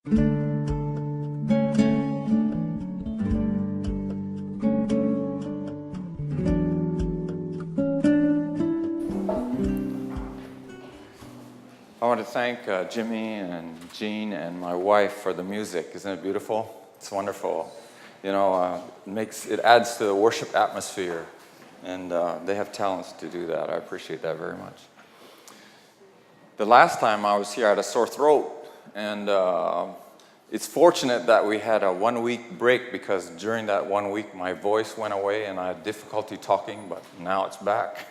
I want to thank Jimmy and Jean and my wife for the music. Isn't it beautiful? It's wonderful. You know, it adds to the worship atmosphere, and they have talents to do that. I appreciate that very much. The last time I was here, I had a sore throat, and it's fortunate that we had a 1-week break, because during that 1 week my voice went away and I had difficulty talking, but now it's back.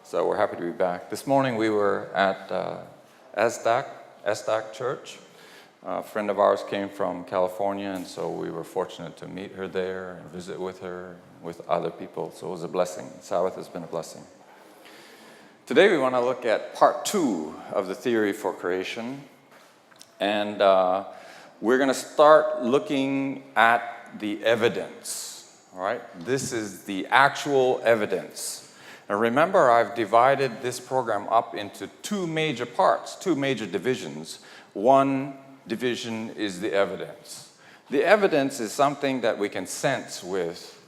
So we're happy to be back. This morning we were at Esdak Church. A friend of ours came from California, and so we were fortunate to meet her there and visit with her, with other people. So it was a blessing. Sabbath has been a blessing. Today we want to look at part 2 of the theory for creation. And we're going to start looking at the evidence. All right? This is the actual evidence. Now remember, I've divided this program up into 2 major parts, 2 major divisions. One division is the evidence. The evidence is something that we can sense with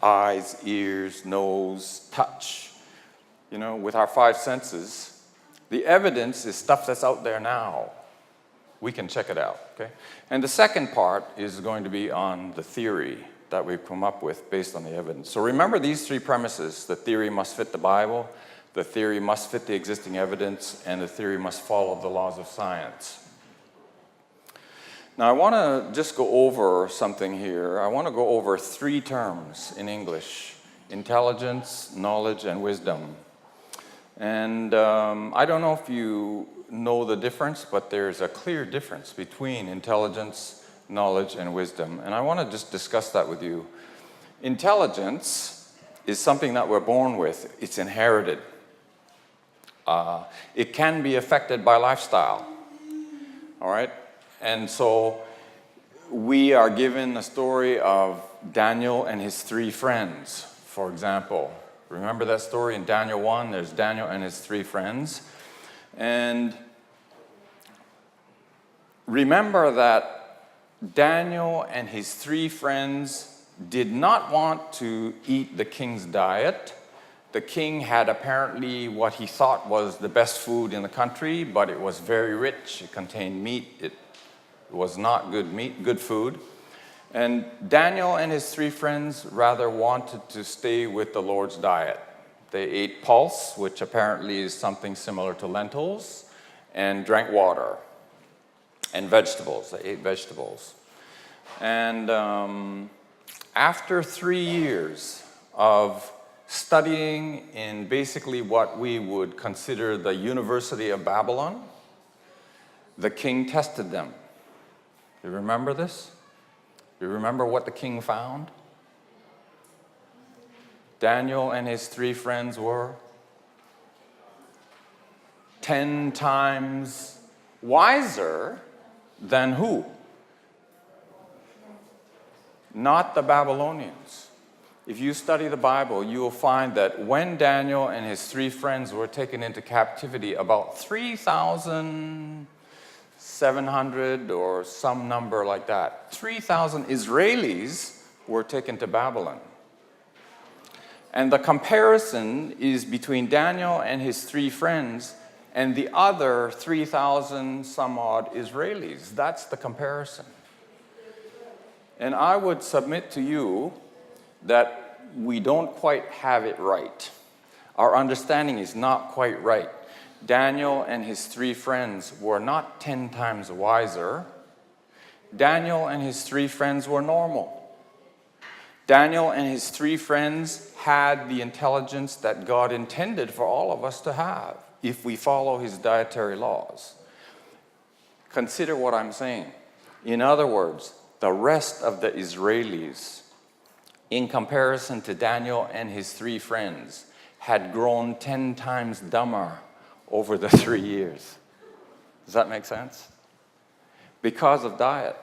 eyes, ears, nose, touch, you know, with our 5 senses. The evidence is stuff that's out there now. We can check it out, okay? And the second part is going to be on the theory that we've come up with based on the evidence. So remember these 3 premises. The theory must fit the Bible, the theory must fit the existing evidence, and the theory must follow the laws of science. Now I want to just go over something here. I want to go over 3 terms in English: intelligence, knowledge, and wisdom. And I don't know if you know the difference, but there's a clear difference between intelligence, knowledge, and wisdom. And I want to just discuss that with you. Intelligence is something that we're born with. It's inherited. It can be affected by lifestyle. All right? And so we are given a story of Daniel and his 3 friends, for example. Remember that story in Daniel 1? There's Daniel and his 3 friends. And remember that Daniel and his 3 friends did not want to eat the king's diet. The king had apparently what he thought was the best food in the country, but it was very rich. It contained meat. It was not good meat, good food. And Daniel and his 3 friends rather wanted to stay with the Lord's diet. They ate pulse, which apparently is something similar to lentils, and drank water. And vegetables. They ate vegetables. And after 3 years of studying in basically what we would consider the University of Babylon, the king tested them. You remember this? You remember what the king found? Daniel and his 3 friends were 10 times wiser than who? Not the Babylonians. If you study the Bible, you will find that when Daniel and his 3 friends were taken into captivity, about 3,700 or some number like that, 3,000 Israelis were taken to Babylon. And the comparison is between Daniel and his 3 friends and the other 3,000 some odd Israelis. That's the comparison. And I would submit to you that we don't quite have it right. Our understanding is not quite right. Daniel and his 3 friends were not 10 times wiser. Daniel and his 3 friends were normal. Daniel and his 3 friends had the intelligence that God intended for all of us to have if we follow his dietary laws. Consider what I'm saying. In other words, the rest of the Israelis, in comparison to Daniel and his 3 friends, had grown 10 times dumber over the 3 years. Does that make sense? Because of diet.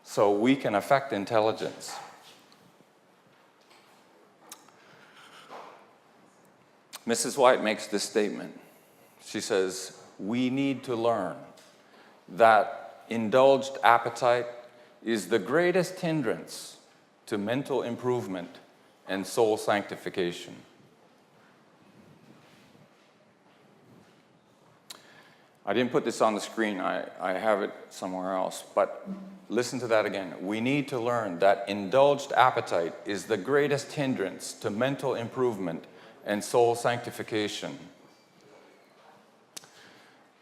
So we can affect intelligence. Mrs. White makes this statement. She says, we need to learn that indulged appetite is the greatest hindrance to mental improvement and soul sanctification. I didn't put this on the screen, I have it somewhere else, but listen to that again. We need to learn that indulged appetite is the greatest hindrance to mental improvement and soul sanctification.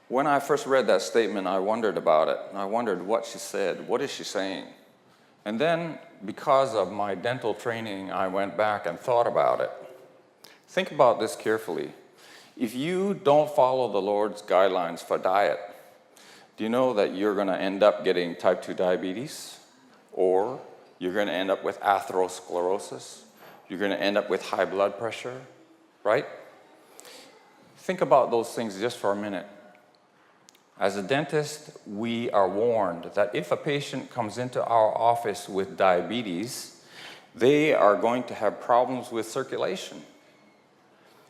When I first read that statement, I wondered about it. I wondered what she said. What is she saying? And then, because of my dental training, I went back and thought about it. Think about this carefully. If you don't follow the Lord's guidelines for diet, do you know that you're going to end up getting type 2 diabetes? Or you're going to end up with atherosclerosis? You're going to end up with high blood pressure, right? Think about those things just for a minute. As a dentist, we are warned that if a patient comes into our office with diabetes, they are going to have problems with circulation.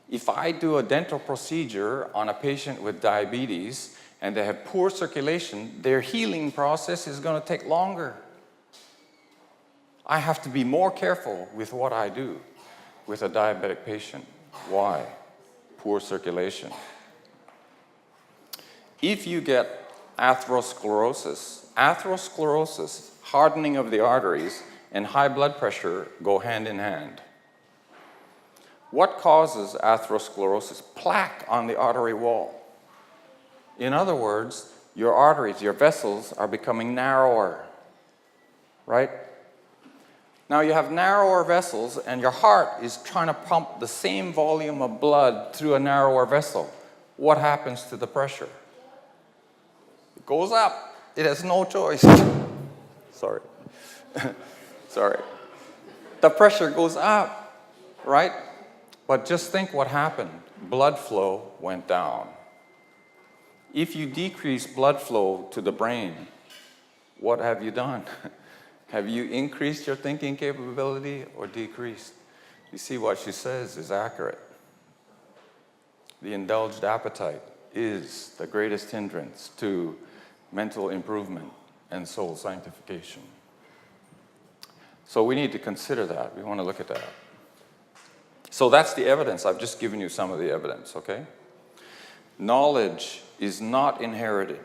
If I do a dental procedure on a patient with diabetes and they have poor circulation, their healing process is going to take longer. I have to be more careful with what I do with a diabetic patient. Why? Poor circulation. If you get atherosclerosis, hardening of the arteries, and high blood pressure go hand in hand. What causes atherosclerosis? Plaque on the artery wall. In other words, your arteries, your vessels are becoming narrower, right? Now you have narrower vessels and your heart is trying to pump the same volume of blood through a narrower vessel. What happens to the pressure? It goes up. It has no choice. Sorry. Sorry. The pressure goes up, right? But just think what happened. Blood flow went down. If you decrease blood flow to the brain, what have you done? Have you increased your thinking capability or decreased? You see, what she says is accurate. The indulged appetite is the greatest hindrance to mental improvement and soul sanctification. So we need to consider that. We want to look at that. So that's the evidence. I've just given you some of the evidence, okay? Knowledge is not inherited.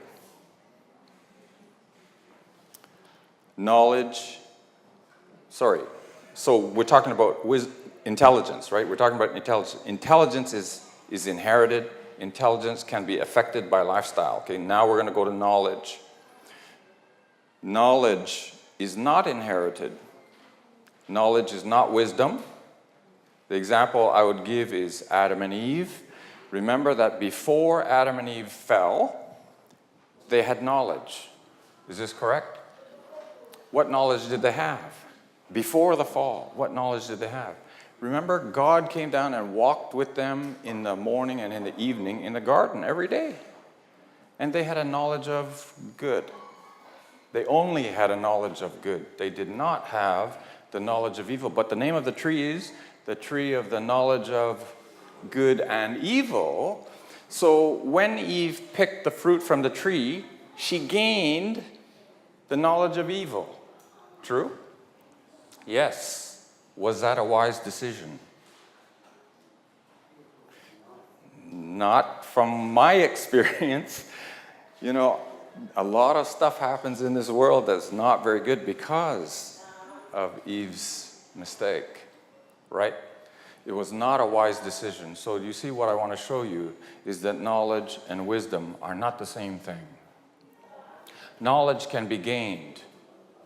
So we're talking about intelligence, right? We're talking about intelligence. Intelligence is inherited. Intelligence can be affected by lifestyle. Okay, now we're going to go to knowledge. Knowledge is not inherited. Knowledge is not wisdom. The example I would give is Adam and Eve. Remember that before Adam and Eve fell, they had knowledge. Is this correct? What knowledge did they have? Before the fall, what knowledge did they have? Remember, God came down and walked with them in the morning and in the evening in the garden every day. And they had a knowledge of good. They only had a knowledge of good. They did not have the knowledge of evil. But the name of the tree is the tree of the knowledge of good and evil. So when Eve picked the fruit from the tree, she gained the knowledge of evil. True? Yes. Was that a wise decision? Not from my experience. You know, a lot of stuff happens in this world that's not very good because of Eve's mistake, right? It was not a wise decision. So you see, what I want to show you is that knowledge and wisdom are not the same thing. Knowledge can be gained.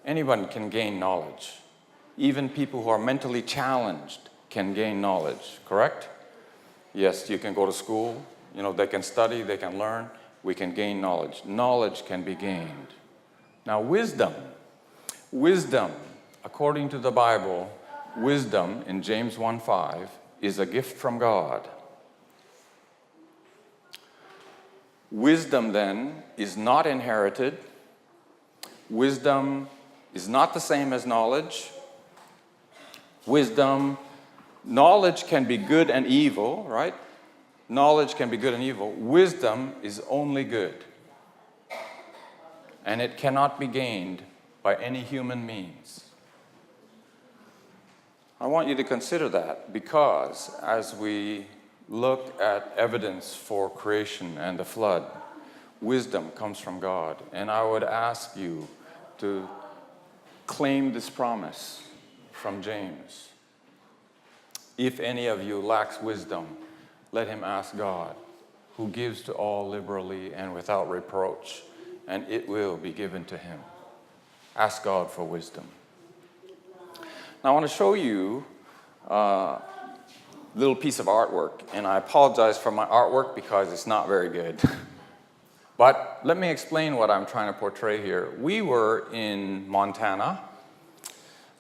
Anyone can gain knowledge. Even people who are mentally challenged can gain knowledge, correct? Yes, you can go to school, you know, they can study, they can learn, we can gain knowledge. Knowledge can be gained. Now, wisdom, according to the Bible, wisdom in James 1:5 is a gift from God. Wisdom then is not inherited. Wisdom is not the same as knowledge. Knowledge can be good and evil, right? Knowledge can be good and evil. Wisdom is only good. and it cannot be gained by any human means. I want you to consider that, because as we look at evidence for creation and the flood, wisdom comes from God. And I would ask you to claim this promise from James. If any of you lacks wisdom, let him ask God, who gives to all liberally and without reproach, and it will be given to him. Ask God for wisdom. Now I want to show you a little piece of artwork, and I apologize for my artwork because it's not very good. But let me explain what I'm trying to portray here. We were in Montana,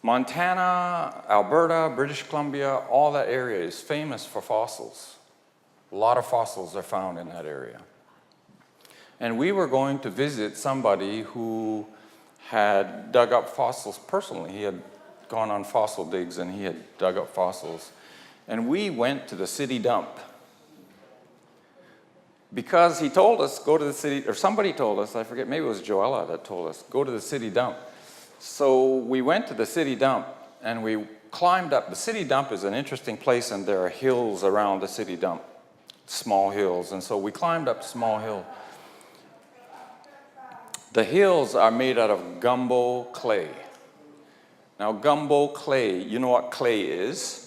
Alberta, British Columbia, all that area is famous for fossils. A lot of fossils are found in that area. And we were going to visit somebody who had dug up fossils personally. He had gone on fossil digs and he had dug up fossils. And we went to the city dump. Because he told us, go to the city, or somebody told us, I forget, maybe it was Joella that told us, go to the city dump. So we went to the city dump and we climbed up. The city dump is an interesting place, and there are hills around the city dump, small hills. And so we climbed up a small hill. The hills are made out of gumbo clay. Now, gumbo clay, you know what clay is?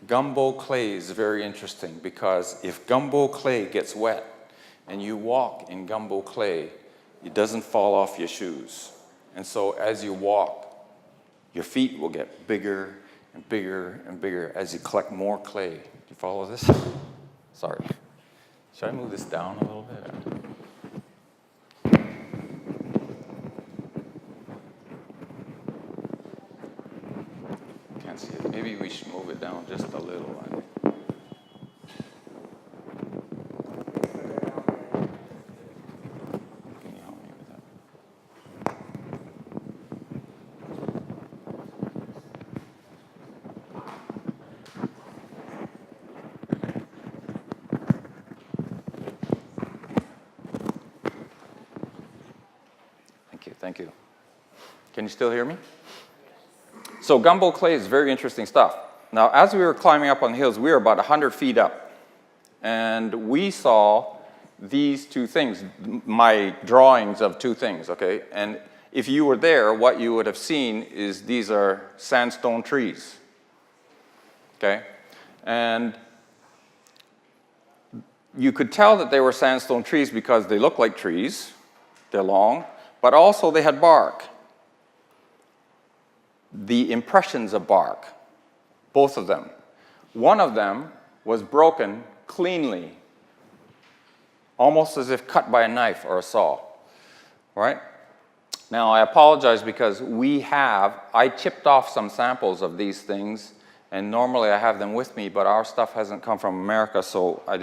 Gumbo clay is very interesting, because if gumbo clay gets wet and you walk in gumbo clay, it doesn't fall off your shoes. And so as you walk, your feet will get bigger and bigger and bigger as you collect more clay. Do you follow this? Sorry. Should I move this down a little bit? Can't see it. Maybe we should move it down just a little. Can you help me with that? Thank you. Can you still hear me? So gumbo clay is very interesting stuff. Now, as we were climbing up on the hills, we were about 100 feet up. And we saw these two things, my drawings of two things, okay? And if you were there, what you would have seen is these are sandstone trees, okay? And you could tell that they were sandstone trees because they look like trees, they're long, but also they had bark. The impressions of bark, both of them. One of them was broken cleanly, almost as if cut by a knife or a saw, right? Now, I apologize because I chipped off some samples of these things, and normally I have them with me, but our stuff hasn't come from America, so I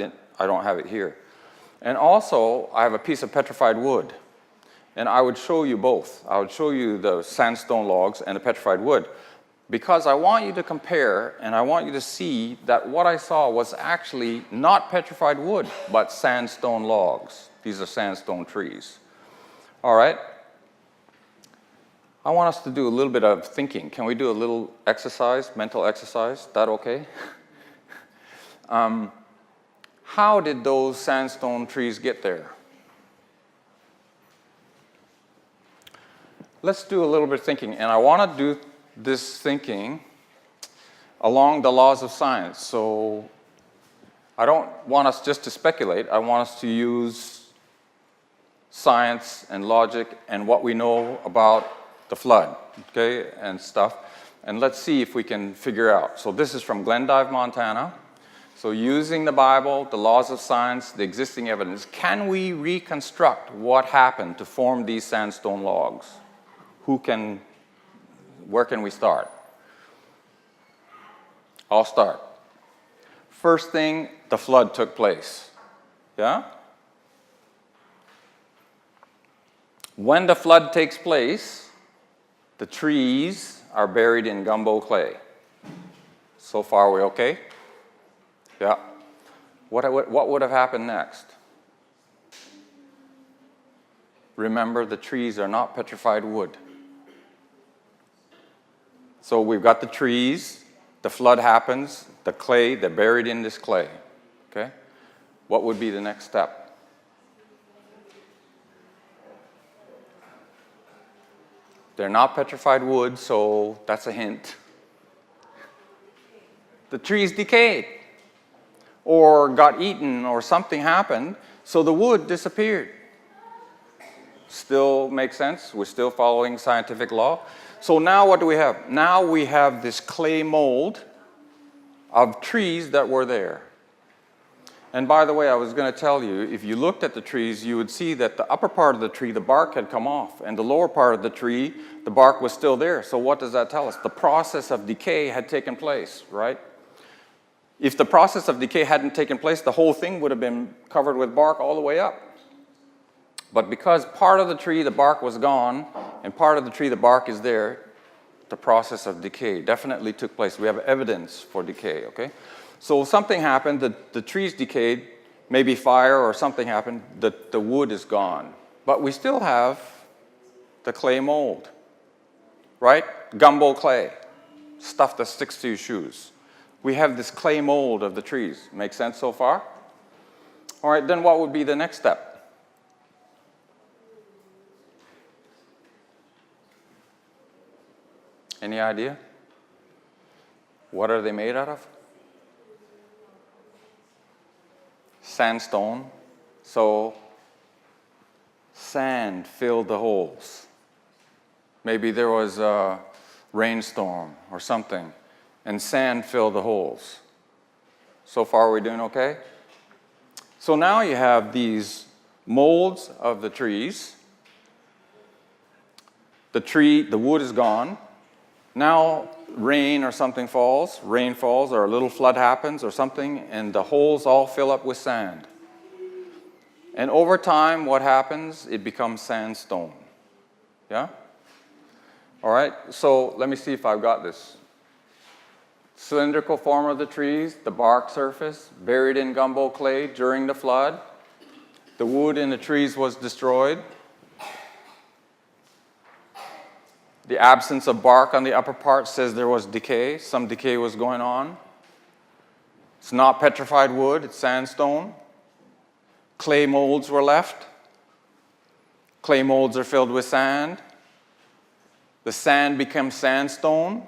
don't have it here. And also, I have a piece of petrified wood. And I would show you both. I would show you the sandstone logs and the petrified wood, because I want you to compare, and I want you to see that what I saw was actually not petrified wood, but sandstone logs. These are sandstone trees. All right? I want us to do a little bit of thinking. Can we do a little exercise, mental exercise? Is that okay? How did those sandstone trees get there? Let's do a little bit of thinking, and I want to do this thinking along the laws of science. So I don't want us just to speculate. I want us to use science and logic and what we know about the flood, okay, and stuff. And let's see if we can figure out. So this is from Glendive, Montana. So using the Bible, the laws of science, the existing evidence, can we reconstruct what happened to form these sandstone logs? Where can we start? I'll start. First thing, the flood took place. Yeah? When the flood takes place, the trees are buried in gumbo clay. So far, we okay? Yeah. What would have happened next? remember, the trees are not petrified wood. So we've got the trees, the flood happens, the clay, they're buried in this clay. Okay? What would be the next step? They're not petrified wood, so that's a hint. The trees decayed, or got eaten, or something happened, so the wood disappeared. Still makes sense? We're still following scientific law. So now what do we have? Now we have this clay mold of trees that were there. And by the way, I was going to tell you, if you looked at the trees, you would see that the upper part of the tree, the bark had come off, and the lower part of the tree, the bark was still there. So what does that tell us? The process of decay had taken place, right? If the process of decay hadn't taken place, the whole thing would have been covered with bark all the way up. But because part of the tree, the bark was gone, and part of the tree, the bark is there, the process of decay definitely took place. We have evidence for decay, okay? So something happened, the trees decayed, maybe fire or something happened, the wood is gone. But we still have the clay mold, right? Gumbo clay, stuff that sticks to your shoes. We have this clay mold of the trees. Make sense so far? All right, then what would be the next step? Any idea? What are they made out of? Sandstone. So sand filled the holes. Maybe there was a rainstorm or something, and sand filled the holes. So far, we're doing okay? So now you have these molds of the trees. The wood is gone. Now rain or something falls, rain falls, or a little flood happens or something, and the holes all fill up with sand. And over time, what happens? It becomes sandstone. Yeah? All right, so let me see if I've got this. Cylindrical form of the trees, the bark surface, buried in gumbo clay during the flood. The wood in the trees was destroyed. The absence of bark on the upper part says there was decay. Some decay was going on. It's not petrified wood, it's sandstone. Clay molds were left. Clay molds are filled with sand. The sand becomes sandstone.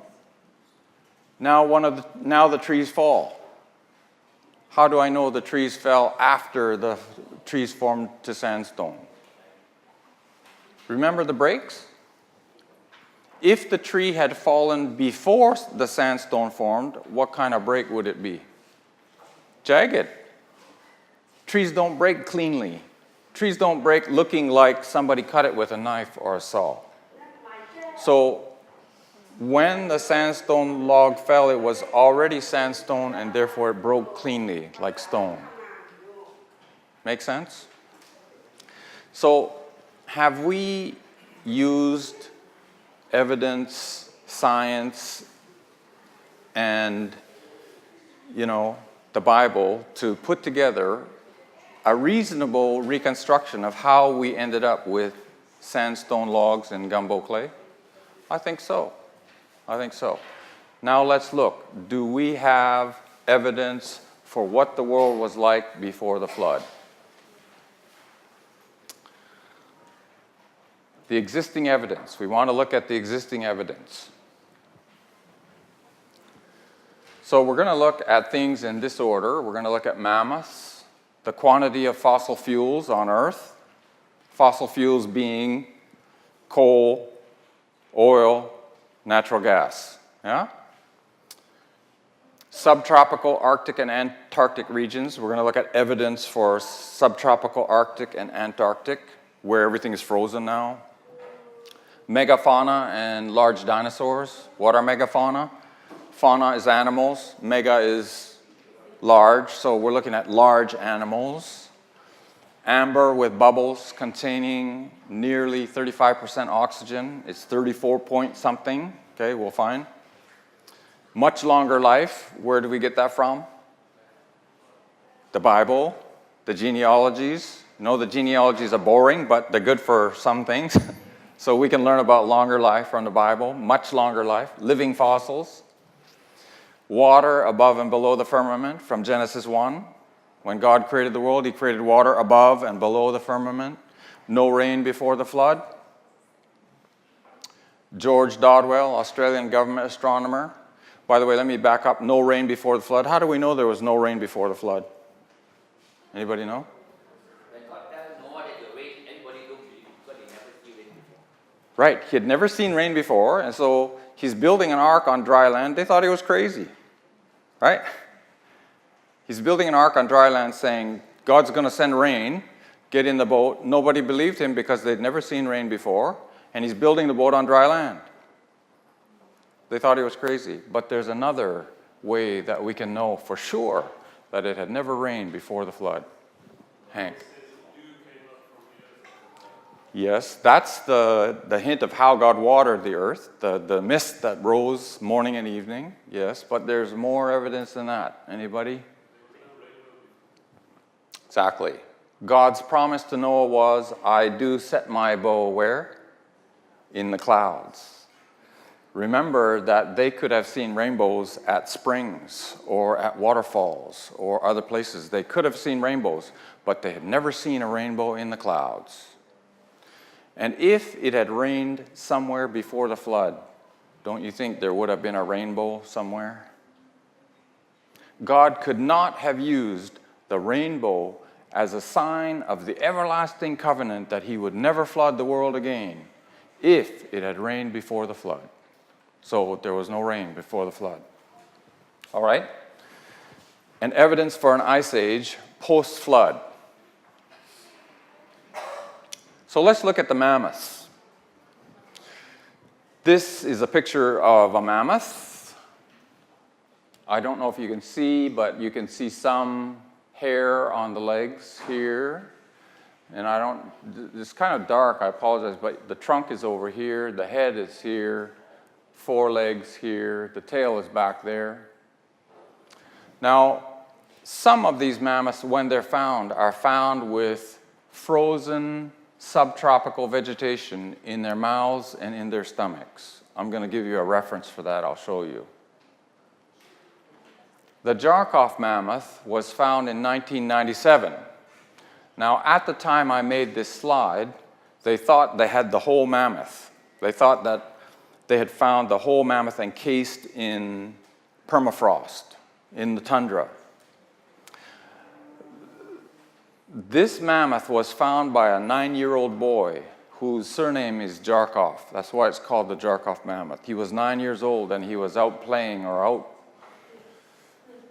Now the trees fall. How do I know the trees fell after the trees formed to sandstone? Remember the breaks? If the tree had fallen before the sandstone formed, what kind of break would it be? Jagged. Trees don't break cleanly. Trees don't break looking like somebody cut it with a knife or a saw. So when the sandstone log fell, it was already sandstone, and therefore it broke cleanly like stone. Make sense? So have we used evidence, science, and, the Bible to put together a reasonable reconstruction of how we ended up with sandstone logs and gumbo clay? I think so. Now let's look. Do we have evidence for what the world was like before the flood? The existing evidence. We want to look at the existing evidence. So we're going to look at things in this order. We're going to look at mammoths, the quantity of fossil fuels on Earth, fossil fuels being coal, oil, natural gas. Yeah? Subtropical Arctic and Antarctic regions. We're going to look at evidence for subtropical Arctic and Antarctic, where everything is frozen now. Megafauna and large dinosaurs. What are megafauna? Fauna is animals. Mega is large, so we're looking at large animals. Amber with bubbles containing nearly 35% oxygen. It's 34 point something. Okay, we'll find. Much longer life. Where do we get that from? The Bible, the genealogies, You know, the genealogies are boring, but they're good for some things. So we can learn about longer life from the Bible, much longer life, living fossils. Water above and below the firmament from Genesis 1. When God created the world, he created water above and below the firmament. No rain before the flood. George Dodwell, Australian government astronomer. By the way, let me back up. No rain before the flood. How do we know there was no rain before the flood? Anybody know? Right, he had never seen rain before, and so he's building an ark on dry land. They thought he was crazy, right? He's building an ark on dry land saying, God's going to send rain, get in the boat. Nobody believed him because they'd never seen rain before, and he's building the boat on dry land. They thought he was crazy, but there's another way that we can know for sure that it had never rained before the flood. Hank. Yes, that's the hint of how God watered the earth, the mist that rose morning and evening, yes, but there's more evidence than that. Anybody? Exactly. God's promise to Noah was, I do set my bow where? In the clouds. Remember that they could have seen rainbows at springs or at waterfalls or other places. They could have seen rainbows, but they had never seen a rainbow in the clouds. And if it had rained somewhere before the flood, don't you think there would have been a rainbow somewhere? God could not have used the rainbow as a sign of the everlasting covenant that he would never flood the world again if it had rained before the flood. So there was no rain before the flood. All right? And evidence for an ice age post-flood. So let's look at the mammoths. This is a picture of a mammoth. I don't know if you can see, but you can see some hair on the legs here. And it's kind of dark, I apologize, but the trunk is over here, the head is here, forelegs here, the tail is back there. Now, some of these mammoths, when they're found, are found with frozen subtropical vegetation in their mouths and in their stomachs. I'm going to give you a reference for that. I'll show you. The Jarkov mammoth was found in 1997. Now, at the time I made this slide, they thought they had the whole mammoth. They thought that they had found the whole mammoth encased in permafrost, in the tundra. This mammoth was found by a 9-year-old boy whose surname is Jarkov. That's why it's called the Jarkov mammoth. He was 9 years old and he was out playing or out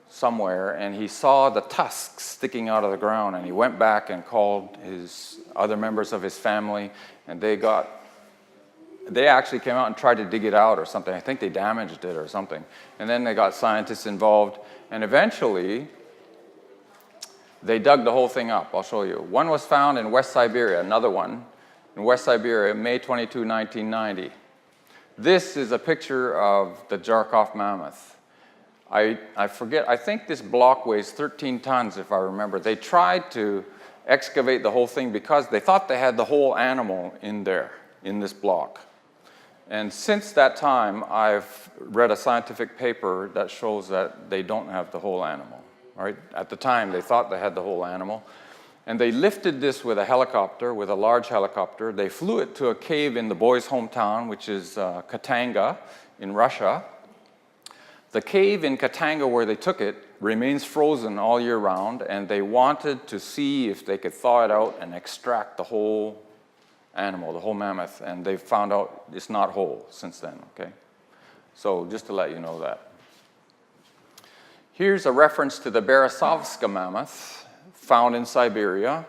somewhere and he saw the tusks sticking out of the ground and he went back and called his other members of his family and they actually came out and tried to dig it out or something. I think they damaged it or something. And then they got scientists involved and eventually they dug the whole thing up. I'll show you. One was found in West Siberia, another one in West Siberia, May 22, 1990. This is a picture of the Jarkov mammoth. I forget, I think this block weighs 13 tons if I remember. They tried to excavate the whole thing because they thought they had the whole animal in there, in this block. And since that time, I've read a scientific paper that shows that they don't have the whole animal. Right? At the time, they thought they had the whole animal. And they lifted this with a helicopter, with a large helicopter. They flew it to a cave in the boy's hometown, which is Katanga in Russia. The cave in Katanga where they took it remains frozen all year round, and they wanted to see if they could thaw it out and extract the whole animal, the whole mammoth, and they found out it's not whole since then, okay? So just to let you know that. Here's a reference to the Berezovska mammoth, found in Siberia.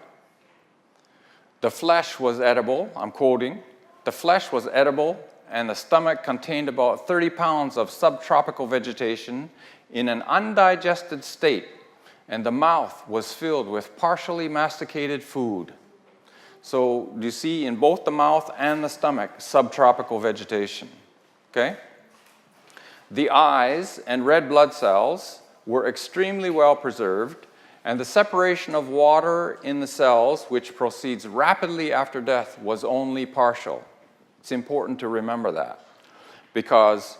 The flesh was edible, I'm quoting, the flesh was edible and the stomach contained about 30 pounds of subtropical vegetation in an undigested state, and the mouth was filled with partially masticated food. So you see in both the mouth and the stomach, subtropical vegetation, okay? The eyes and red blood cells were extremely well preserved, And the separation of water in the cells, which proceeds rapidly after death, was only partial. It's important to remember that, because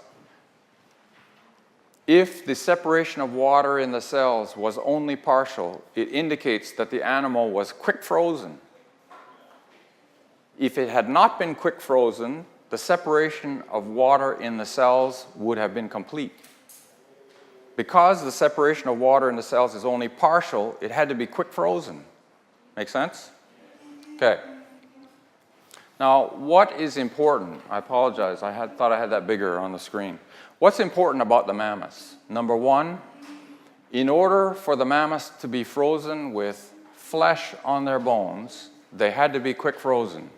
if the separation of water in the cells was only partial, it indicates that the animal was quick frozen. If it had not been quick frozen, the separation of water in the cells would have been complete. Because the separation of water in the cells is only partial, it had to be quick frozen. Make sense? Okay. Now, what is important? I apologize. I thought I had that bigger on the screen. What's important about the mammoths? Number one, in order for the mammoths to be frozen with flesh on their bones, they had to be quick frozen.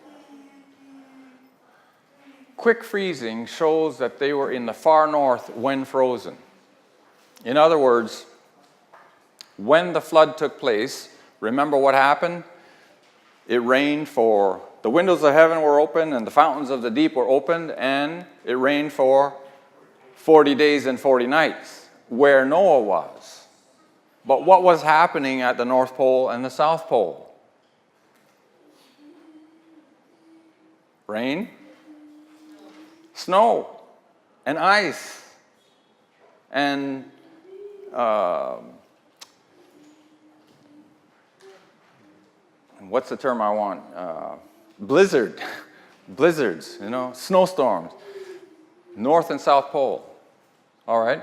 Quick freezing shows that they were in the far north when frozen. In other words, when the flood took place, remember what happened? It rained for, the windows of heaven were open and the fountains of the deep were opened, and it rained for 40 days and 40 nights, where Noah was. But what was happening at the North Pole and the South Pole? Rain, snow, and ice, and what's the term I want? Blizzards, snowstorms, North and South Pole. All right?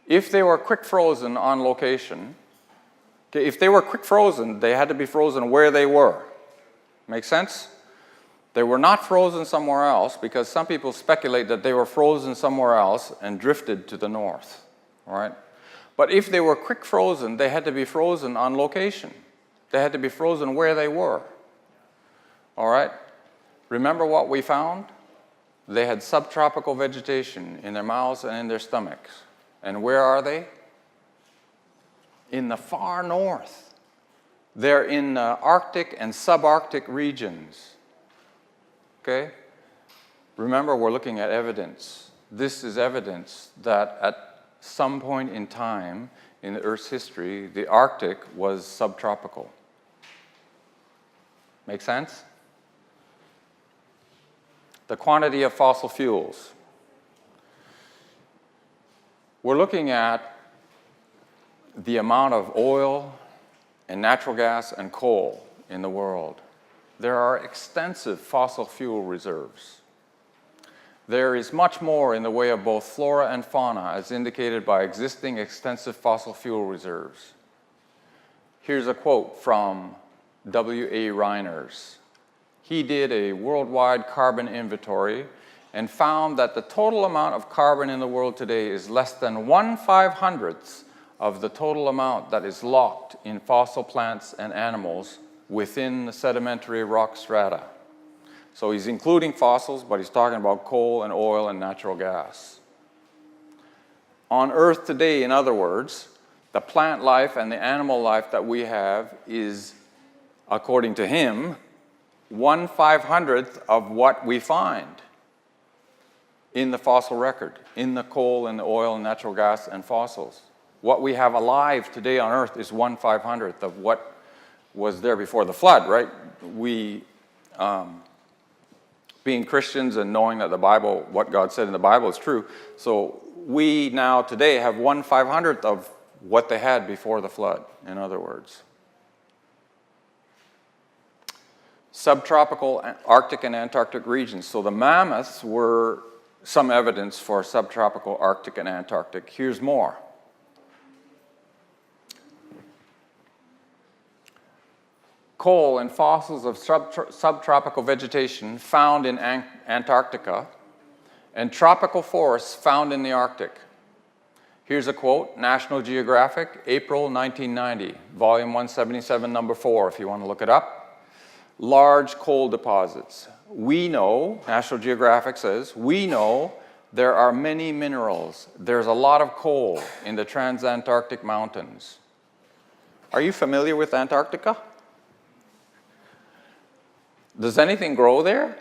If they were quick frozen on location, okay, if they were quick frozen, they had to be frozen where they were. Make sense? They were not frozen somewhere else, because some people speculate that they were frozen somewhere else and drifted to the north. All right? But if they were quick frozen, they had to be frozen on location. They had to be frozen where they were. All right? Remember what we found? They had subtropical vegetation in their mouths and in their stomachs. And where are they? In the far north. They're in the Arctic and subarctic regions. Okay? Remember, we're looking at evidence. This is evidence that at some point in time in the Earth's history, the Arctic was subtropical. Make sense? The quantity of fossil fuels. We're looking at the amount of oil and natural gas and coal in the world. There are extensive fossil fuel reserves. There is much more in the way of both flora and fauna, as indicated by existing extensive fossil fuel reserves. Here's a quote from W.A. Reiners. He did a worldwide carbon inventory and found that the total amount of carbon in the world today is less than 1/500th of the total amount that is locked in fossil plants and animals within the sedimentary rock strata. So he's including fossils, but he's talking about coal and oil and natural gas. On Earth today, in other words, the plant life and the animal life that we have is, according to him, 1/500th of what we find in the fossil record, in the coal and the oil and natural gas and fossils. What we have alive today on Earth is 1/500th of what was there before the flood, right? We, being Christians and knowing that the Bible, what God said in the Bible is true, so we now today have 1/500th of what they had before the flood, in other words. Subtropical Arctic and Antarctic regions. So the mammoths were some evidence for subtropical Arctic and Antarctic. Here's more. Coal and fossils of subtropical vegetation found in Antarctica and tropical forests found in the Arctic. Here's a quote, National Geographic, April 1990, volume 177, number 4, if you want to look it up. Large coal deposits. We know, National Geographic says, we know there are many minerals. There's a lot of coal in the transantarctic mountains. Are you familiar with Antarctica? Does anything grow there?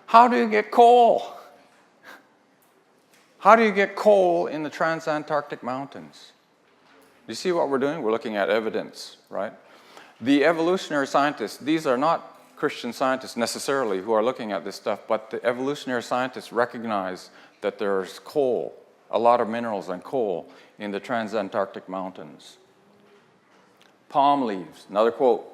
How do you get coal? How do you get coal in the transantarctic mountains? You see what we're doing? We're looking at evidence, right? The evolutionary scientists, these are not Christian scientists necessarily who are looking at this stuff, but the evolutionary scientists recognize that there's coal, a lot of minerals and coal in the transantarctic mountains. Palm leaves, another quote,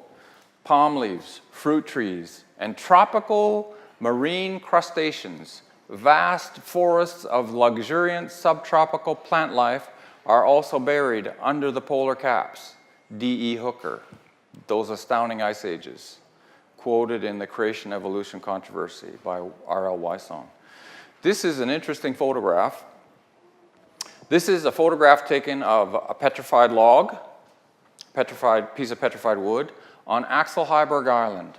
palm leaves, fruit trees, and tropical marine crustaceans, vast forests of luxuriant subtropical plant life are also buried under the polar caps. D.E. Hooker, Those Astounding Ice Ages, quoted in the Creation Evolution Controversy by R.L. Wysong. This is an interesting photograph. This is a photograph taken of a petrified log, piece of petrified wood, on Axel Heiberg Island.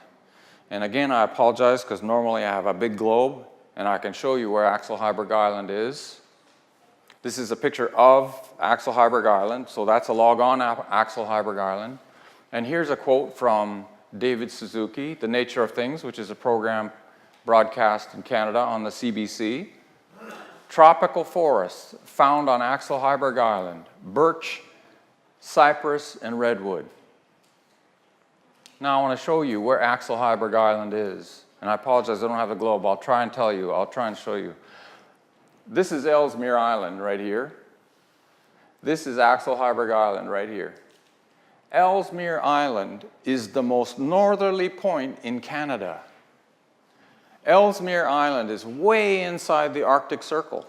And again, I apologize because normally I have a big globe and I can show you where Axel Heiberg Island is. This is a picture of Axel Heiberg Island, so that's a log on Axel Heiberg Island. And here's a quote from David Suzuki, The Nature of Things, which is a program broadcast in Canada on the CBC. Tropical forests found on Axel Heiberg Island, birch, cypress, and redwood. Now I want to show you where Axel Heiberg Island is. And I apologize, I don't have the globe. I'll try and tell you. I'll try and show you. This is Ellesmere Island right here. This is Axel Heiberg Island right here. Ellesmere Island is the most northerly point in Canada. Ellesmere Island is way inside the Arctic Circle.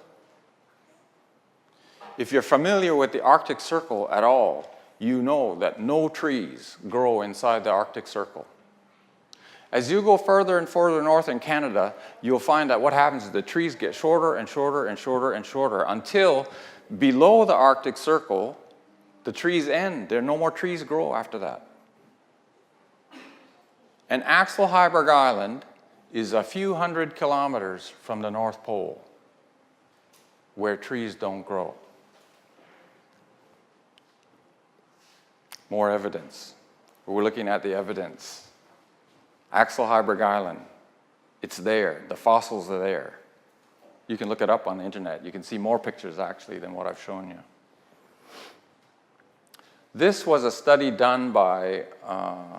If you're familiar with the Arctic Circle at all, you know that no trees grow inside the Arctic Circle. As you go further and further north in Canada, you'll find that what happens is the trees get shorter and shorter and shorter and shorter until below the Arctic Circle, the trees end. There are no more trees grow after that. And Axel Heiberg Island is a few hundred kilometers from the North Pole, where trees don't grow. More evidence. We're looking at the evidence. Axel Heiberg Island, it's there. The fossils are there. You can look it up on the internet. You can see more pictures actually than what I've shown you. This was a study done by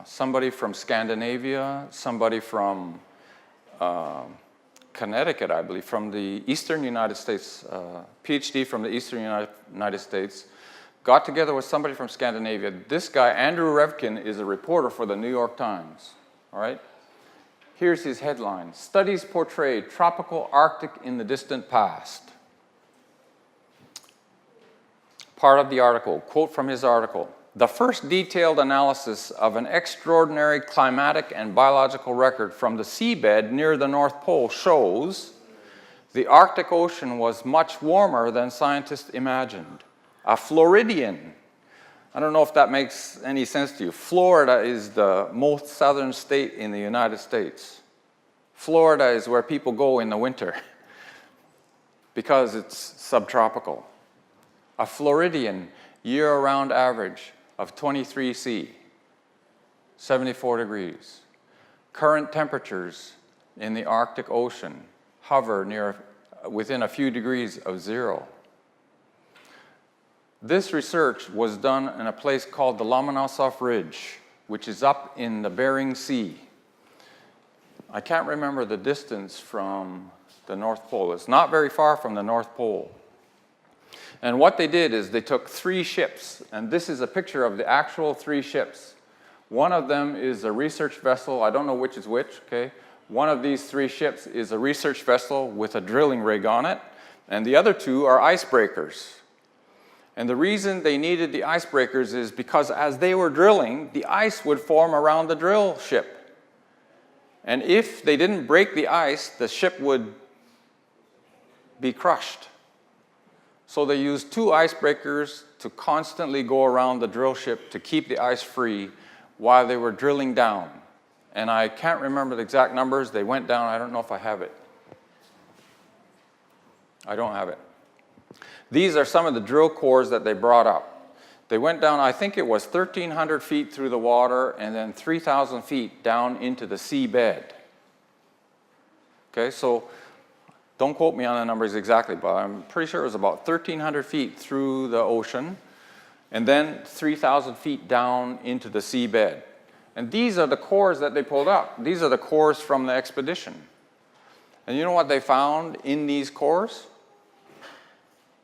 somebody from Scandinavia, somebody from Connecticut, I believe, from the eastern United States, PhD from the eastern United States, got together with somebody from Scandinavia. This guy, Andrew Revkin, is a reporter for the New York Times, all right? Here's his headline, Studies Portray Tropical Arctic in the Distant Past. Part of the article, quote from his article, the first detailed analysis of an extraordinary climatic and biological record from the seabed near the North Pole shows the Arctic Ocean was much warmer than scientists imagined. A Floridian, I don't know if that makes any sense to you. Florida is the most southern state in the United States. Florida is where people go in the winter because it's subtropical. A Floridian year-round average of 23 C, 74 degrees. Current temperatures in the Arctic Ocean hover within a few degrees of zero. This research was done in a place called the Lomonosov Ridge, which is up in the Bering Sea. I can't remember the distance from the North Pole. It's not very far from the North Pole. And what they did is they took 3 ships, and this is a picture of the actual 3 ships. One of them is a research vessel. I don't know which is which, okay? One of these 3 ships is a research vessel with a drilling rig on it, and the other 2 are icebreakers. And the reason they needed the icebreakers is because as they were drilling, the ice would form around the drill ship. And if they didn't break the ice, the ship would be crushed. So they used 2 icebreakers to constantly go around the drill ship to keep the ice free while they were drilling down. And I can't remember the exact numbers. They went down. I don't know if I have it. I don't have it. These are some of the drill cores that they brought up. They went down, I think it was 1,300 feet through the water and then 3,000 feet down into the seabed. Okay, so don't quote me on the numbers exactly, but I'm pretty sure it was about 1,300 feet through the ocean and then 3,000 feet down into the seabed. And these are the cores that they pulled up. These are the cores from the expedition. And you know what they found in these cores?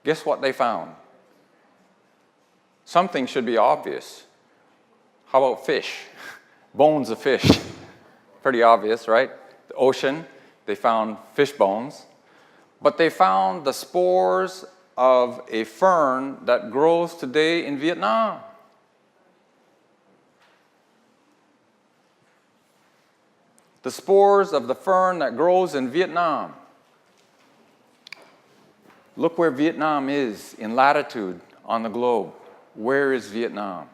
Guess what they found? Something should be obvious. How about fish? Bones of fish. Pretty obvious, right? The ocean, they found fish bones. But they found the spores of a fern that grows today in Vietnam. The spores of the fern that grows in Vietnam. Look where Vietnam is in latitude on the globe. Where is Vietnam?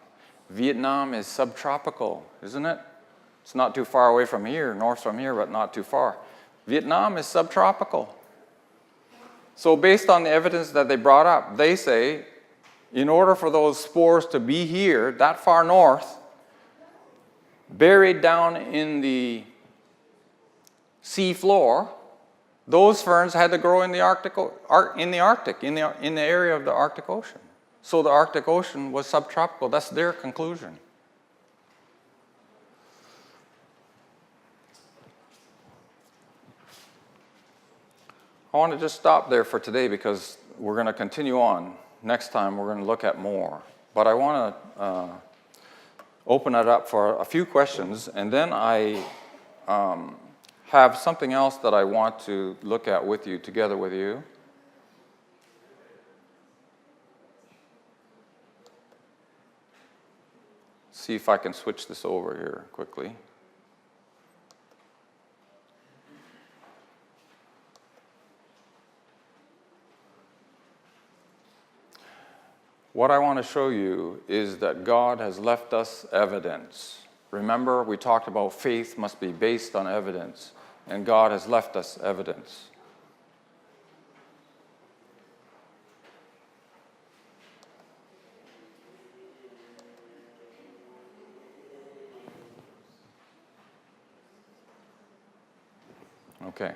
Vietnam is subtropical, isn't it? It's not too far away from here, north from here, but not too far. Vietnam is subtropical. So based on the evidence that they brought up, they say, in order for those spores to be here, that far north, buried down in the sea floor, those ferns had to grow in the area of the Arctic Ocean. So the Arctic Ocean was subtropical. That's their conclusion. I want to just stop there for today because we're going to continue on. Next time we're going to look at more. But I want to open it up for a few questions, and then I have something else that I want to look at with you, together with you. See if I can switch this over here quickly. What I want to show you is that God has left us evidence. Remember, we talked about faith must be based on evidence, and God has left us evidence. Okay.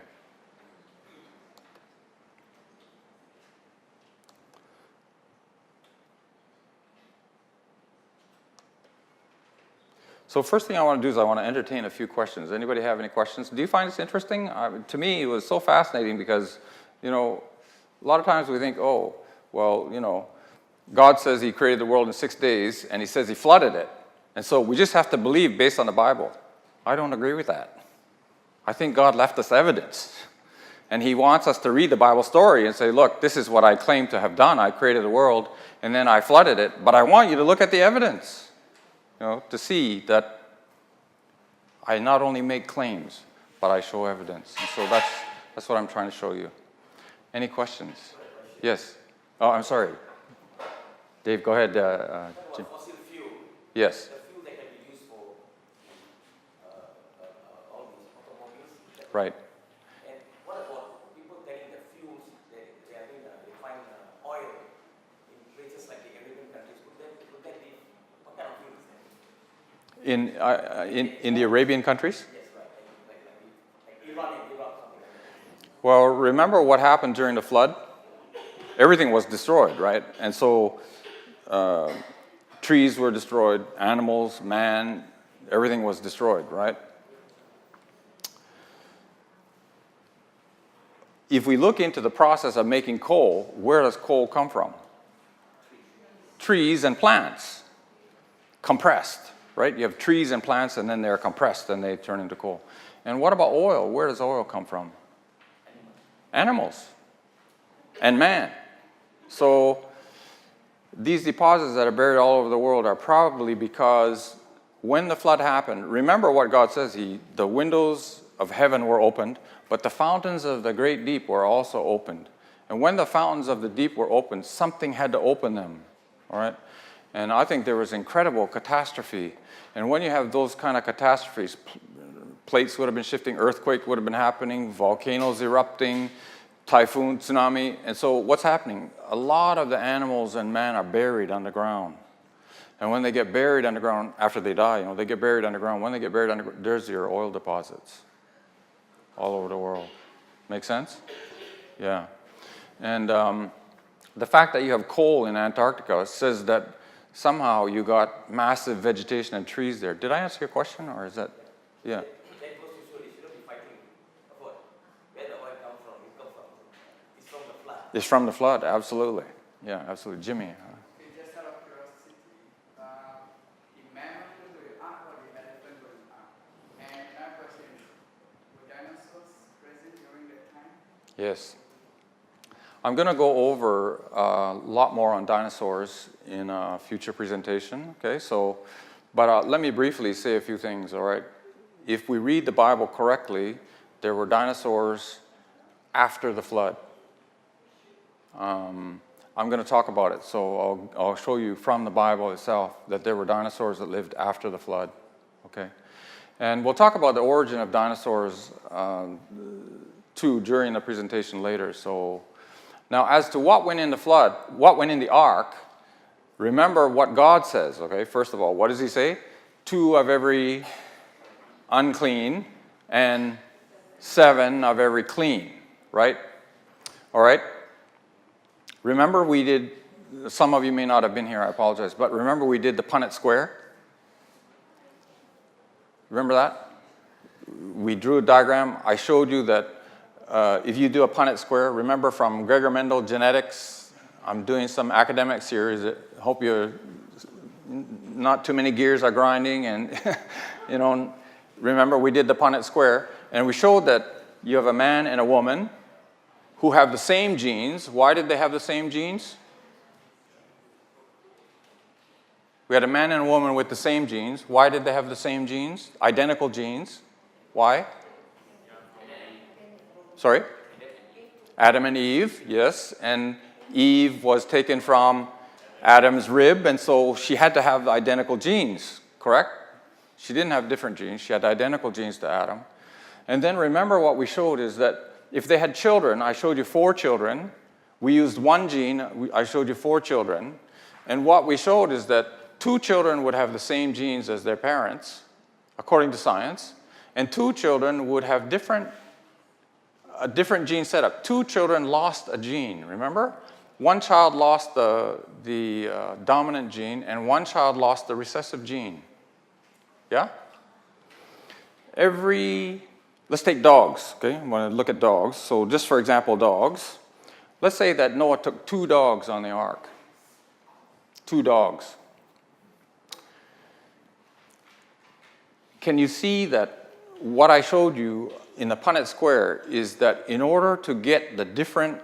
So first thing I want to do is I want to entertain a few questions. Anybody have any questions? Do you find this interesting? To me, it was so fascinating because, you know, a lot of times we think, oh, well, you know, God says he created the world in 6 days, and he says he flooded it. And so we just have to believe based on the Bible. I don't agree with that. I think God left us evidence. And he wants us to read the Bible story and say, look, this is what I claim to have done. I created the world, and then I flooded it. But I want you to look at the evidence. You know, to see that I not only make claims, but I show evidence. And so that's what I'm trying to show you. Any questions? Yes. Oh, I'm sorry. Dave, go ahead. Jim. Fossil fuel. Yes. The fuel that can be used for all these automobiles. Right. And what about people getting the fuels? They find oil in places like the Arabian countries. Would that be what kind of fuel is that? In the Arabian countries? Yes, right. Like Iran and Iraq, something like that. Well, remember what happened during the flood? Everything was destroyed, right? And so trees were destroyed, animals, man, everything was destroyed, right? If we look into the process of making coal, where does coal come from? Trees and plants, compressed, right? You have trees and plants, and then they're compressed, and they turn into coal. And what about oil? Where does oil come from? Animals and man. So these deposits that are buried all over the world are probably because when the flood happened, remember what God says, the windows of heaven were opened, but the fountains of the great deep were also opened. And when the fountains of the deep were opened, something had to open them, all right? And I think there was incredible catastrophe. And when you have those kind of catastrophes, plates would have been shifting, earthquake would have been happening, volcanoes erupting, typhoon, tsunami. And so what's happening? A lot of the animals and man are buried underground. And when they get buried underground, after they die, you know, they get buried underground. When they get buried underground, there's your oil deposits all over the world. Make sense? Yeah. And the fact that you have coal in Antarctica says that somehow you got massive vegetation and trees there. Did I answer your question, or is that, yeah? That goes to show they shouldn't be fighting about where the oil comes from. It comes from. It's from the flood. It's from the flood, absolutely. Yeah, absolutely. Jimmy. Okay, just out of curiosity, in mammal will act or the elephant will act. And my question is, were dinosaurs present during that time? Yes. I'm going to go over a lot more on dinosaurs in a future presentation, okay? But let me briefly say a few things, all right? If we read the Bible correctly, there were dinosaurs after the flood. I'm going to talk about it, so I'll show you from the Bible itself that there were dinosaurs that lived after the flood, okay? And we'll talk about the origin of dinosaurs too during the presentation later. So now, as to what went in the flood, what went in the ark, remember what God says, okay? First of all, what does he say? 2 of every unclean and 7 of every clean, right? All right? Remember we did, some of you may not have been here, I apologize, but remember we did the Punnett Square? Remember that? We drew a diagram. I showed you that if you do a Punnett Square, remember from Gregor Mendel genetics, I'm doing some academic series. Hope you're not too many gears are grinding, and you know, remember we did the Punnett Square, and we showed that you have a man and a woman who have the same genes. Why did they have the same genes? We had a man and a woman with the same genes. Why did they have the same genes? Identical genes. Why? Sorry? Adam and Eve, yes. And Eve was taken from Adam's rib, and so she had to have the identical genes, correct? She didn't have different genes. She had identical genes to Adam. And then remember what we showed is that if they had children, I showed you 4 children. We used 1 gene. I showed you 4 children. And what we showed is that 2 children would have the same genes as their parents, according to science, and 2 children would have a different gene setup. 2 children lost a gene, remember? 1 child lost the dominant gene, and 1 child lost the recessive gene. Yeah? Let's take dogs, okay? I'm going to look at dogs. So just for example, dogs. Let's say that Noah took 2 dogs on the ark. 2 dogs. Can you see that what I showed you in the Punnett Square is that in order to get the different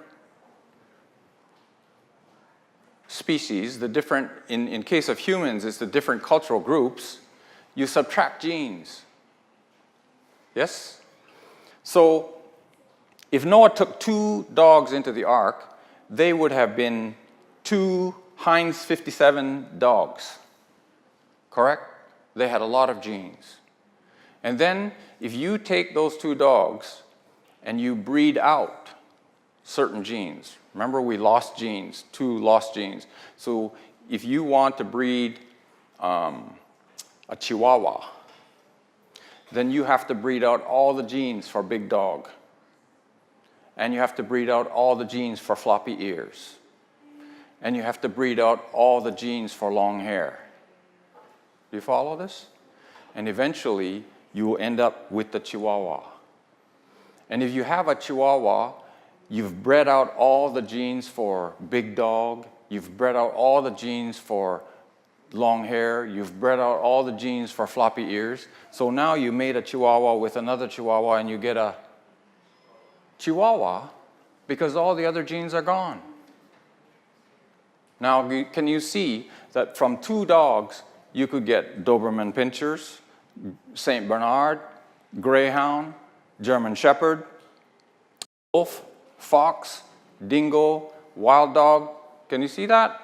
species, in case of humans, it's the different cultural groups, you subtract genes. Yes? So if Noah took 2 dogs into the ark, they would have been 2 Heinz 57 dogs. Correct? They had a lot of genes. And then if you take those 2 dogs and you breed out certain genes, remember we lost genes, 2 lost genes. So if you want to breed a Chihuahua, then you have to breed out all the genes for big dog. And you have to breed out all the genes for floppy ears. And you have to breed out all the genes for long hair. Do you follow this? And eventually, you will end up with the Chihuahua. And if you have a Chihuahua, you've bred out all the genes for big dog, you've bred out all the genes for long hair, you've bred out all the genes for floppy ears. So now you made a Chihuahua with another Chihuahua, and you get a Chihuahua because all the other genes are gone. Now, can you see that from 2 dogs, you could get Doberman Pinschers, St. Bernard, Greyhound, German Shepherd, wolf, fox, dingo, wild dog. Can you see that?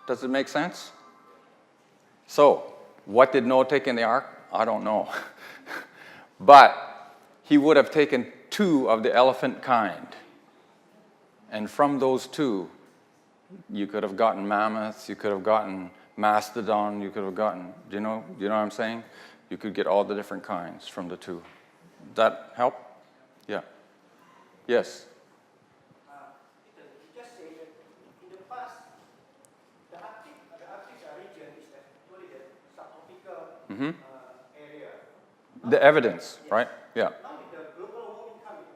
Does it make sense? So, what did Noah take in the ark? I don't know. But he would have taken 2 of the elephant kind. And from those 2, you could have gotten mammoths, you could have gotten mastodon, you could have gotten, do you know what I'm saying? You could get all the different kinds from the 2. Does that help? Yeah. Yes? You just say that in area. The evidence, right? Yeah. Now with the global warming coming,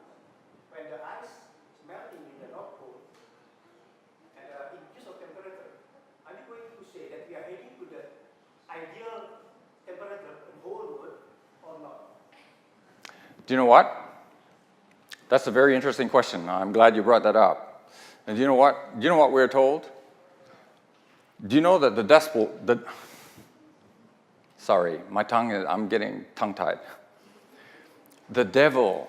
when the ice is melting in the North Pole and increase of temperature, are we going to say that we are heading to the ideal temperature in the whole world or not? Do you know what? That's a very interesting question. I'm glad you brought that up. And do you know what? Do you know what we're told? Do you know that sorry, I'm getting tongue-tied. The devil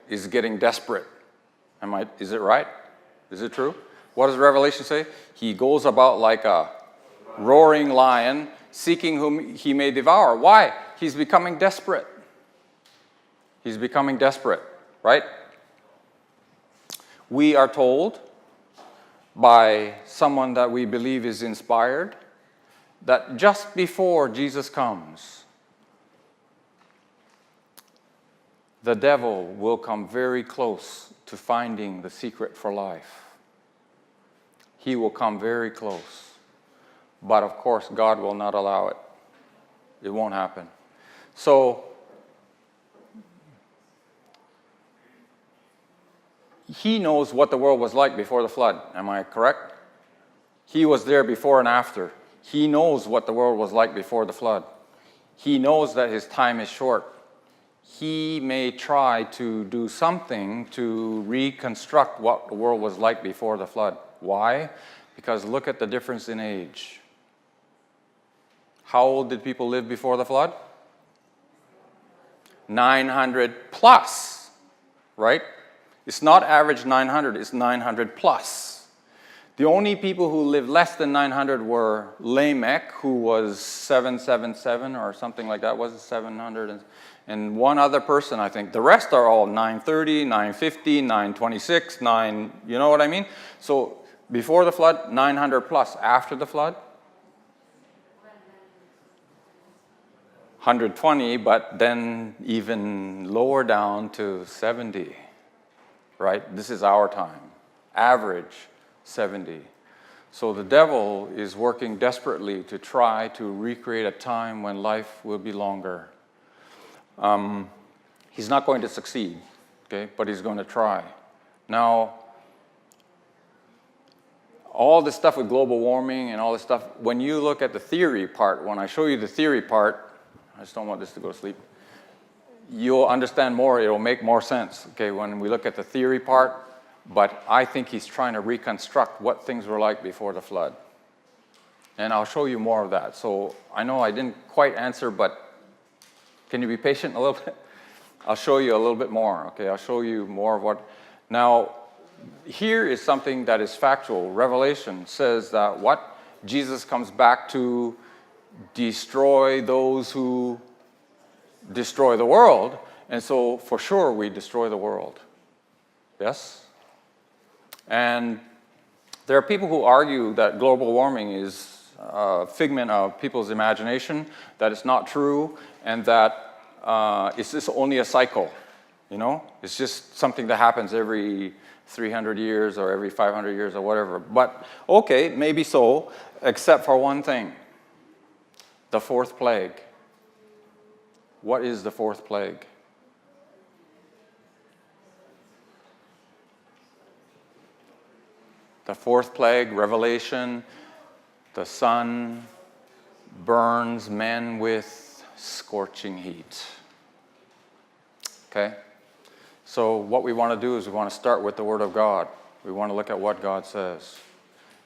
is getting desperate. Is it right? Is it true? What does Revelation say? He goes about like a roaring lion, seeking whom he may devour. Why? He's becoming desperate. He's becoming desperate, right? We are told by someone that we believe is inspired that just before Jesus comes, the devil will come very close to finding the secret for life. He will come very close. But of course, God will not allow it. It won't happen. So, he knows what the world was like before the flood. Am I correct? He was there before and after. He knows what the world was like before the flood. He knows that his time is short. He may try to do something to reconstruct what the world was like before the flood. Why? Because look at the difference in age. How old did people live before the flood? 900 plus, right? It's not average 900, it's 900 plus. The only people who lived less than 900 were Lamech, who was 777 or something like that, was it 700? And one other person, I think. The rest are all 930, 950, 926, 9, you know what I mean? So before the flood, 900 plus. After the flood, 120, but then even lower down to 70, right? This is our time. Average 70. So the devil is working desperately to try to recreate a time when life will be longer. He's not going to succeed, okay, but he's going to try. Now, all this stuff with global warming and all this stuff, when you look at the theory part, when I show you the theory part, I just don't want this to go to sleep, you'll understand more, it'll make more sense, okay, when we look at the theory part, but I think he's trying to reconstruct what things were like before the flood. And I'll show you more of that. So I know I didn't quite answer, but can you be patient a little bit? I'll show you a little bit more, okay? I'll show you more of what. Now, here is something that is factual. Revelation says that what? Jesus comes back to destroy those who destroy the world. And so, for sure, we destroy the world. Yes? And there are people who argue that global warming is a figment of people's imagination, that it's not true, and that it's just only a cycle, you know? It's just something that happens every 300 years or every 500 years or whatever. But, okay, maybe so, except for one thing. The fourth plague. What is the fourth plague? The fourth plague, Revelation, the sun burns men with scorching heat. Okay? So what we want to do is we want to start with the Word of God. We want to look at what God says.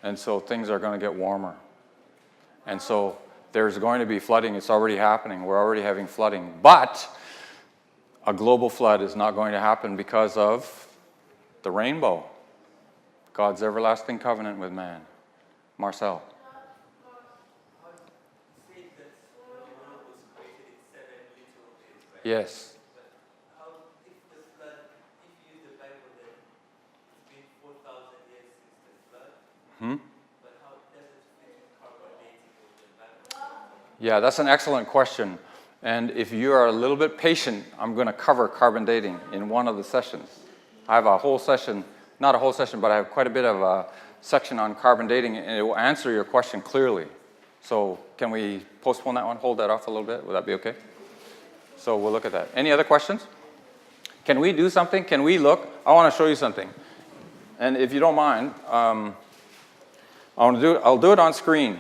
And so things are going to get warmer. And so there's going to be flooding. It's already happening. We're already having flooding. But a global flood is not going to happen because of the rainbow. God's everlasting covenant with man. Marcel. Yes. But how, if the flood, if you use the Bible, then it's been 4,000 years since the flood. But how does it fit with carbon dating with the Bible? Yeah, that's an excellent question. And if you are a little bit patient, I'm going to cover carbon dating in one of the sessions. I have a whole session, not a whole session, but I have quite a bit of a section on carbon dating, and it will answer your question clearly. So can we postpone that one, hold that off a little bit? Would that be okay? So we'll look at that. Any other questions? Can we do something? Can we look? I want to show you something. And if you don't mind, I'll do it on screen.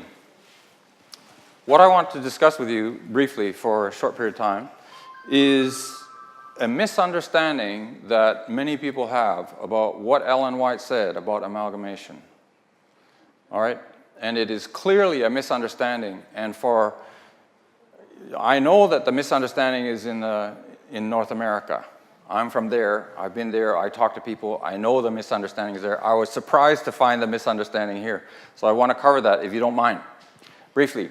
What I want to discuss with you briefly for a short period of time is a misunderstanding that many people have about what Ellen White said about amalgamation. All right? And it is clearly a misunderstanding. And I know that the misunderstanding is in North America. I'm from there. I've been there. I talk to people. I know the misunderstanding is there. I was surprised to find the misunderstanding here. So I want to cover that, if you don't mind, briefly.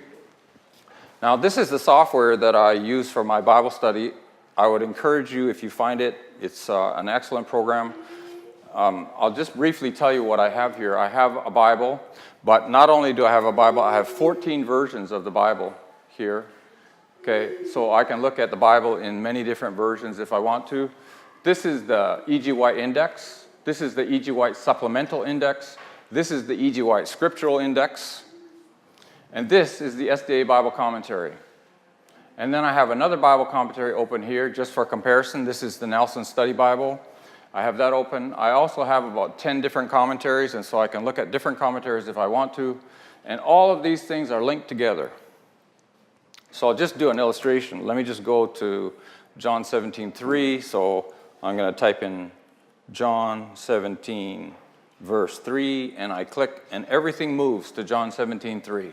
Now, this is the software that I use for my Bible study. I would encourage you, if you find it, it's an excellent program. I'll just briefly tell you what I have here. I have a Bible, but not only do I have a Bible, I have 14 versions of the Bible here. Okay, so I can look at the Bible in many different versions if I want to. This is the E.G. White Index. This is the E.G. White Supplemental Index. This is the E.G. White Scriptural Index. And this is the SDA Bible Commentary. And then I have another Bible commentary open here just for comparison. This is the Nelson Study Bible. I have that open. I also have about 10 different commentaries, and so I can look at different commentaries if I want to. And all of these things are linked together. So I'll just do an illustration. Let me just go to John 17:3. So I'm going to type in John 17, verse 3, and I click, and everything moves to John 17:3.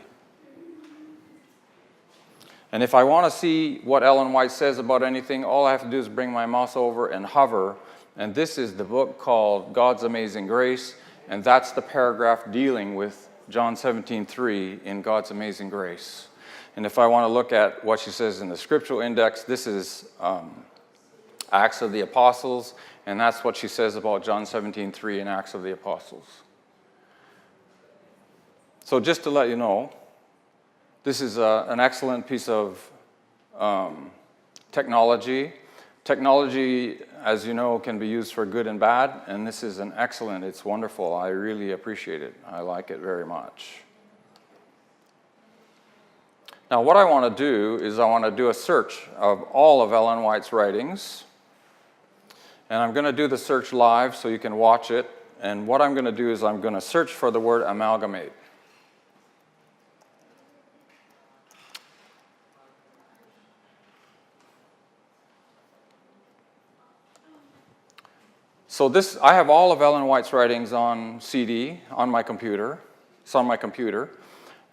And if I want to see what Ellen White says about anything, all I have to do is bring my mouse over and hover. And this is the book called God's Amazing Grace, and that's the paragraph dealing with John 17:3 in God's Amazing Grace. And if I want to look at what she says in the Scriptural Index, this is Acts of the Apostles, and that's what she says about John 17:3 in Acts of the Apostles. So just to let you know, this is an excellent piece of technology. Technology, as you know, can be used for good and bad, and this is an excellent, it's wonderful. I really appreciate it. I like it very much. Now, what I want to do is I want to do a search of all of Ellen White's writings. And I'm going to do the search live so you can watch it. And what I'm going to do is I'm going to search for the word amalgamate. So I have all of Ellen White's writings on CD on my computer. It's on my computer.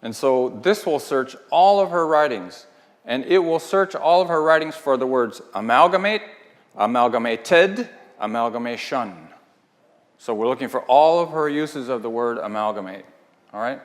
And so this will search all of her writings. And it will search all of her writings for the words amalgamate, amalgamated, amalgamation. So we're looking for all of her uses of the word amalgamate. All right?